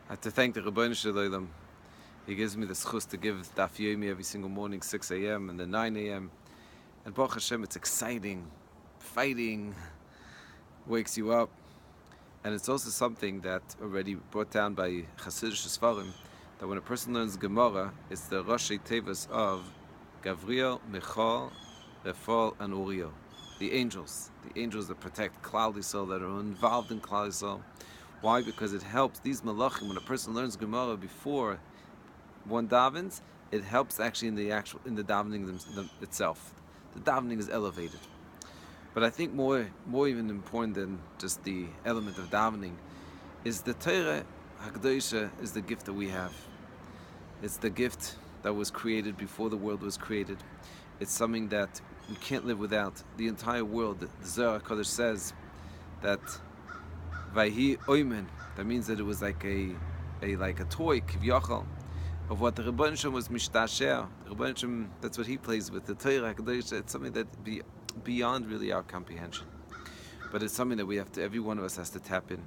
I have to thank the Rabbi Daniel. He gives me the schus to give Daf Yomi every single morning, 6 a.m. and then 9 a.m. And Baruch Hashem, it's exciting. Fighting wakes you up. And it's also something that already brought down by Hasidic Sfarim, that when a person learns Gemara, it's the Rashi Tevas of Gavriel, Michal, Refal, and Uriel. The angels that protect Klal Yisrael, that are involved in Klal Yisrael. Why? Because it helps these malachim, when a person learns Gemara before one davens, it helps actually in the davening itself. The davening is elevated. But I think more even important than just the element of davening is the torah hakdosha is the gift that we have. It's the gift that was created before the world was created. It's something that we can't live without. The entire world, the Zohar HaKadosh says that Vayhi Oymen, that means that it was like a toy, Kivyachal, of what the Rebbeinu Shem was Mishtasher. The Rebbeinu Shem, that's what he plays with. The Torah HaKadosh, it's something that beyond really our comprehension. But it's something that every one of us has to tap in.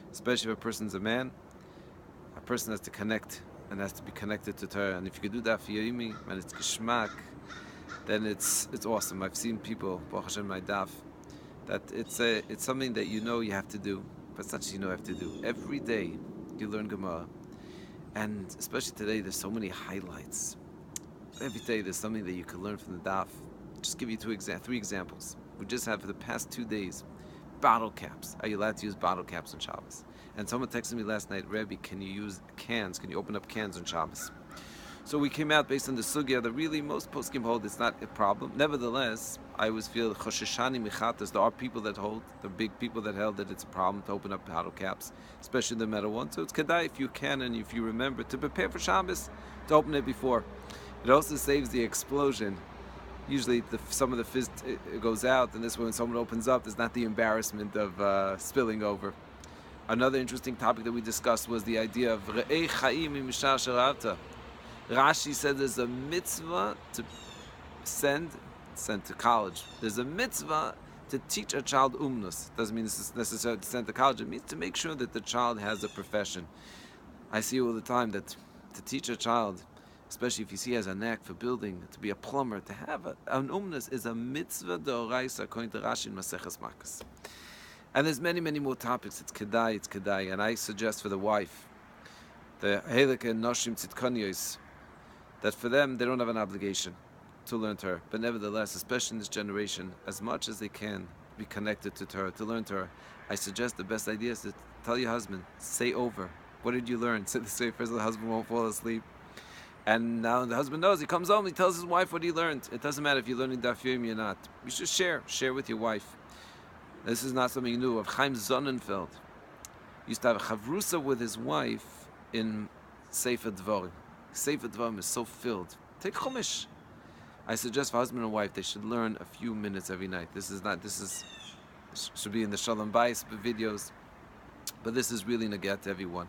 Especially if a person's a man, a person has to connect and has to be connected to Torah. And if you could do that for Yomi, and it's Geshmak, then it's awesome. I've seen people, Baruch Hashem, my daf, that it's something that you have to do. But it's not just you have to do. Every day you learn Gemara. And especially today, there's so many highlights. Every day there's something that you can learn from the daf. Just give you three examples. We just had for the past 2 days, bottle caps. Are you allowed to use bottle caps on Shabbos? And someone texted me last night, Rabbi, can you use cans? Can you open up cans on Shabbos? So we came out based on the sugya that really most poskim hold it's not a problem. Nevertheless, I always feel chosheshani michatas. There are people that hold, the big people that held that it's a problem to open up bottle caps, especially the metal one. So it's kedai if you can and if you remember to prepare for Shabbos to open it before. It also saves the explosion. Usually some of the fizz goes out, and this way when someone opens up, there's not the embarrassment of spilling over. Another interesting topic that we discussed was the idea of re'ei chaim mishar sharavta. Rashi said there's a mitzvah to send to college. There's a mitzvah to teach a child umnus. Doesn't mean it's necessary to send to college. It means to make sure that the child has a profession. I see all the time that to teach a child, especially if you see he has a knack for building, to be a plumber, to have an umnus is a mitzvah d'oraisa according to Rashi in Maseches Makkos. And there's many, many more topics. It's kedai. And I suggest for the wife, the Helike Noshim Tzidkonios, that for them, they don't have an obligation to learn Torah. But nevertheless, especially in this generation, as much as they can be connected to Torah, to learn Torah, I suggest the best idea is to tell your husband, say over. What did you learn? Say this way, first the husband won't fall asleep. And now the husband knows, he comes home, he tells his wife what he learned. It doesn't matter if you're learning Daf Yomi or not. You should share with your wife. This is not something new. Of Chaim Sonnenfeld used to have a chavrusa with his wife in Sefer Dvarim. Sefer Dvarim is so filled. Take Chumash. I suggest for husband and wife, they should learn a few minutes every night. This should be in the Shalom Bayis videos, but this is really nagat to everyone.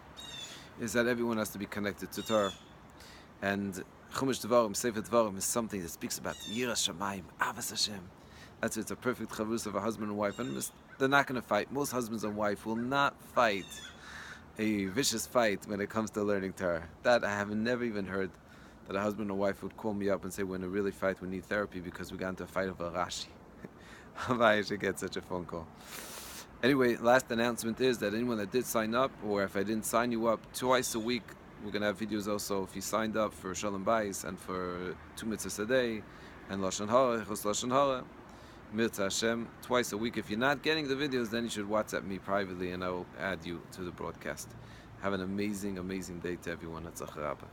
Is that everyone has to be connected to Torah. And Chumash Dvarim, Sefer Dvarim, is something that speaks about Yiras Shamayim, Avas Hashem. That's it's a perfect chavrusa of a husband and wife. And they're not going to fight. Most husbands and wife will not fight a vicious fight when it comes to learning Torah. That I have never even heard that a husband or wife would call me up and say, we're in a really fight, we need therapy because we got into a fight over Rashi. I should get such a phone call. Anyway, last announcement is that anyone that did sign up, or if I didn't sign you up, twice a week, we're going to have videos also. If you signed up for Shalom Bayis and for 2 mitzvahs a day, and Lashon Hara, Chos Lashon Hara, Mirza Hashem, twice a week. If you're not getting the videos, then you should WhatsApp me privately and I will add you to the broadcast. Have an amazing, amazing day to everyone. Atzach Rabba.